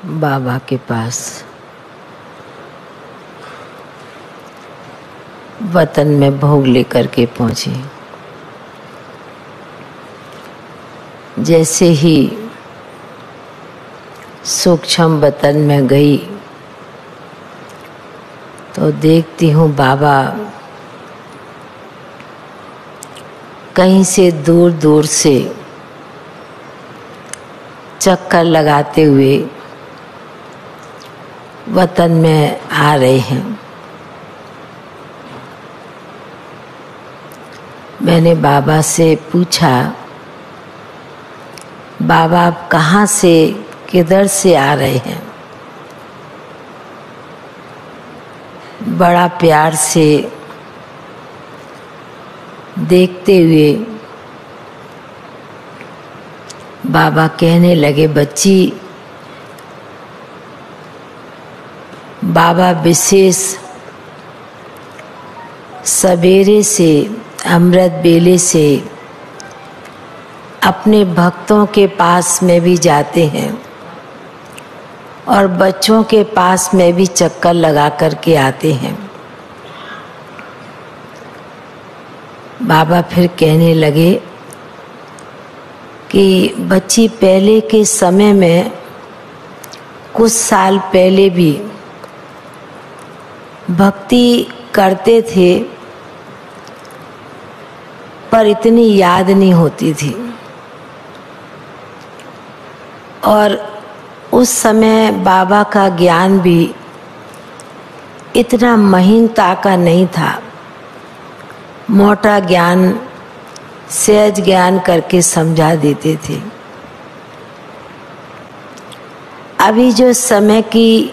बाबा के पास वतन में भोग लेकर के पहुंची। जैसे ही सूक्ष्म वतन में गई तो देखती हूँ बाबा कहीं से दूर दूर से चक्कर लगाते हुए वतन में आ रहे हैं। मैंने बाबा से पूछा, बाबा आप कहाँ से किधर से आ रहे हैं? बड़ा प्यार से देखते हुए बाबा कहने लगे, बच्ची बाबा विशेष सवेरे से अमृत बेले से अपने भक्तों के पास में भी जाते हैं और बच्चों के पास में भी चक्कर लगा करके आते हैं। बाबा फिर कहने लगे कि बच्ची पहले के समय में कुछ साल पहले भी भक्ति करते थे पर इतनी याद नहीं होती थी और उस समय बाबा का ज्ञान भी इतना महीनता का नहीं था। मोटा ज्ञान सहज ज्ञान करके समझा देते थे। अभी जो समय की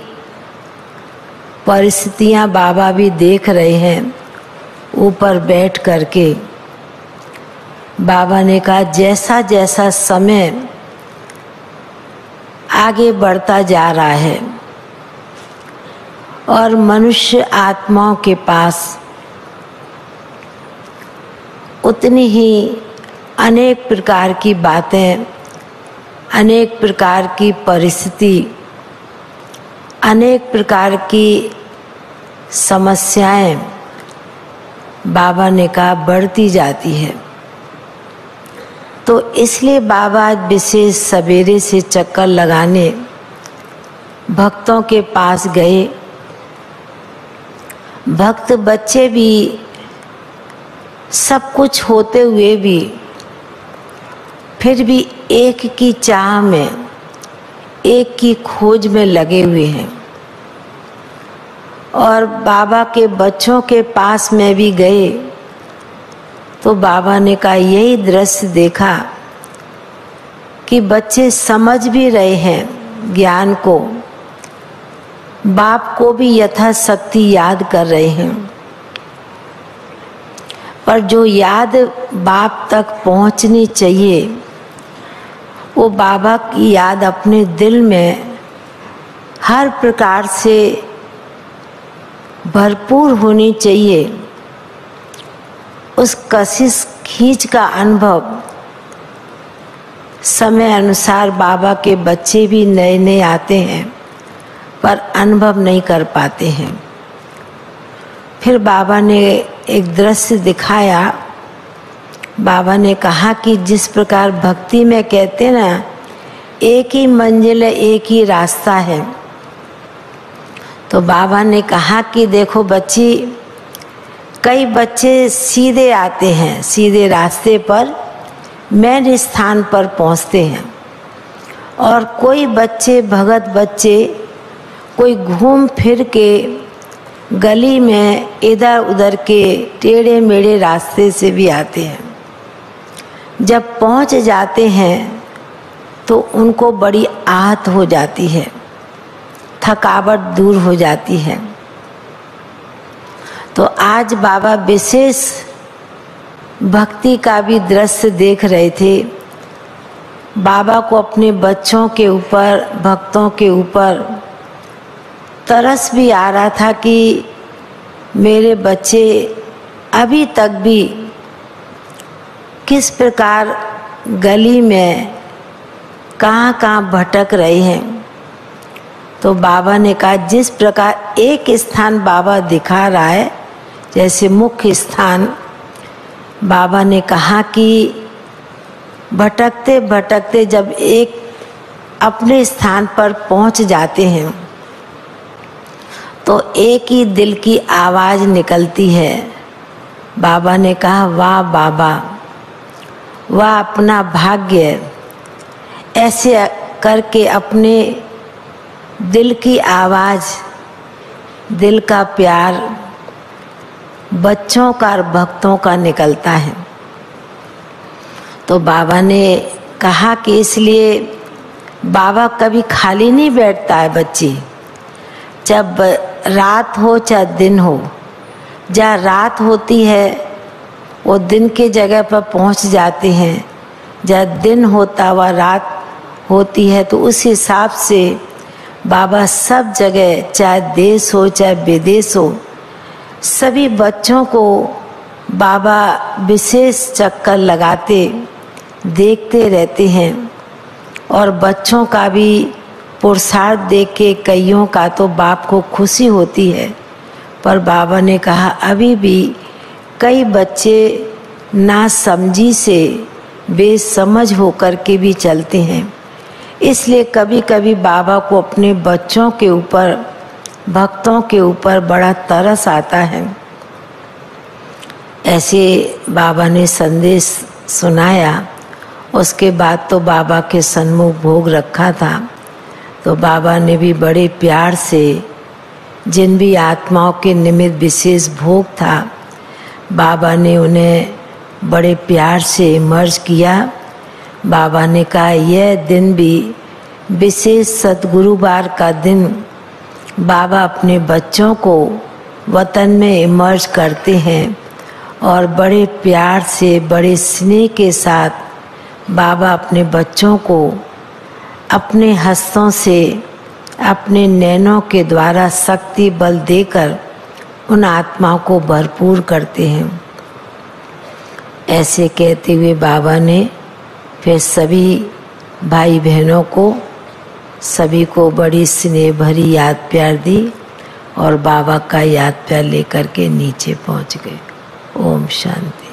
परिस्थितियां बाबा भी देख रहे हैं, ऊपर बैठ करके बाबा ने कहा जैसा जैसा समय आगे बढ़ता जा रहा है और मनुष्य आत्माओं के पास उतनी ही अनेक प्रकार की बातें, अनेक प्रकार की परिस्थिति, अनेक प्रकार की समस्याएं बाबा ने कहा बढ़ती जाती है। तो इसलिए बाबा आज विशेष सवेरे से चक्कर लगाने भक्तों के पास गए। भक्त बच्चे भी सब कुछ होते हुए भी फिर भी एक की चाह में, एक की खोज में लगे हुए हैं और बाबा के बच्चों के पास में भी गए तो बाबा ने कहा यही दृश्य देखा कि बच्चे समझ भी रहे हैं ज्ञान को, बाप को भी यथाशक्ति याद कर रहे हैं, पर जो याद बाप तक पहुंचनी चाहिए वो बाबा की याद अपने दिल में हर प्रकार से भरपूर होनी चाहिए। उस कशिश खींच का अनुभव समय अनुसार बाबा के बच्चे भी नए नए आते हैं पर अनुभव नहीं कर पाते हैं। फिर बाबा ने एक दृश्य दिखाया। बाबा ने कहा कि जिस प्रकार भक्ति में कहते ना एक ही मंजिल है, एक ही रास्ता है, तो बाबा ने कहा कि देखो बच्ची, कई बच्चे सीधे आते हैं, सीधे रास्ते पर मेन स्थान पर पहुंचते हैं और कोई बच्चे भगत बच्चे कोई घूम फिर के गली में इधर उधर के टेढ़े मेढ़े रास्ते से भी आते हैं। जब पहुंच जाते हैं तो उनको बड़ी आहत हो जाती है, थकावट दूर हो जाती है। तो आज बाबा विशेष भक्ति का भी दृश्य देख रहे थे। बाबा को अपने बच्चों के ऊपर, भक्तों के ऊपर तरस भी आ रहा था कि मेरे बच्चे अभी तक भी किस प्रकार गली में कहाँ कहाँ भटक रहे हैं तो बाबा ने कहा जिस प्रकार एक स्थान बाबा दिखा रहा है, जैसे मुख्य स्थान, बाबा ने कहा कि भटकते भटकते जब एक अपने स्थान पर पहुंच जाते हैं तो एक ही दिल की आवाज़ निकलती है। बाबा ने कहा वाह बाबा, वाह अपना भाग्य। ऐसे करके अपने दिल की आवाज़, दिल का प्यार बच्चों का और भक्तों का निकलता है। तो बाबा ने कहा कि इसलिए बाबा कभी खाली नहीं बैठता है बच्ची। जब रात हो चाहे दिन हो, जहाँ रात होती है वो दिन के जगह पर पहुँच जाते हैं, जहाँ दिन होता हुआ रात होती है, तो उस हिसाब से बाबा सब जगह, चाहे देश हो चाहे विदेश हो, सभी बच्चों को बाबा विशेष चक्कर लगाते देखते रहते हैं। और बच्चों का भी पुरुषार्थ देख के कईयों का तो बाप को खुशी होती है, पर बाबा ने कहा अभी भी कई बच्चे नासमझी से बेसमझ होकर के भी चलते हैं। इसलिए कभी कभी बाबा को अपने बच्चों के ऊपर, भक्तों के ऊपर बड़ा तरस आता है। ऐसे बाबा ने संदेश सुनाया। उसके बाद तो बाबा के सन्मुख भोग रखा था, तो बाबा ने भी बड़े प्यार से, जिन भी आत्माओं के निमित्त विशेष भोग था, बाबा ने उन्हें बड़े प्यार से इमर्ज किया। बाबा ने कहा यह दिन भी विशेष सद्गुरुवार का दिन बाबा अपने बच्चों को वतन में इमर्ज करते हैं और बड़े प्यार से, बड़े स्नेह के साथ बाबा अपने बच्चों को अपने हस्तों से, अपने नैनों के द्वारा शक्ति बल देकर उन आत्माओं को भरपूर करते हैं। ऐसे कहते हुए बाबा ने फिर सभी भाई बहनों को, सभी को बड़ी स्नेह भरी याद प्यार दी और बाबा का याद प्यार लेकर के नीचे पहुंच गए। ओम शांति।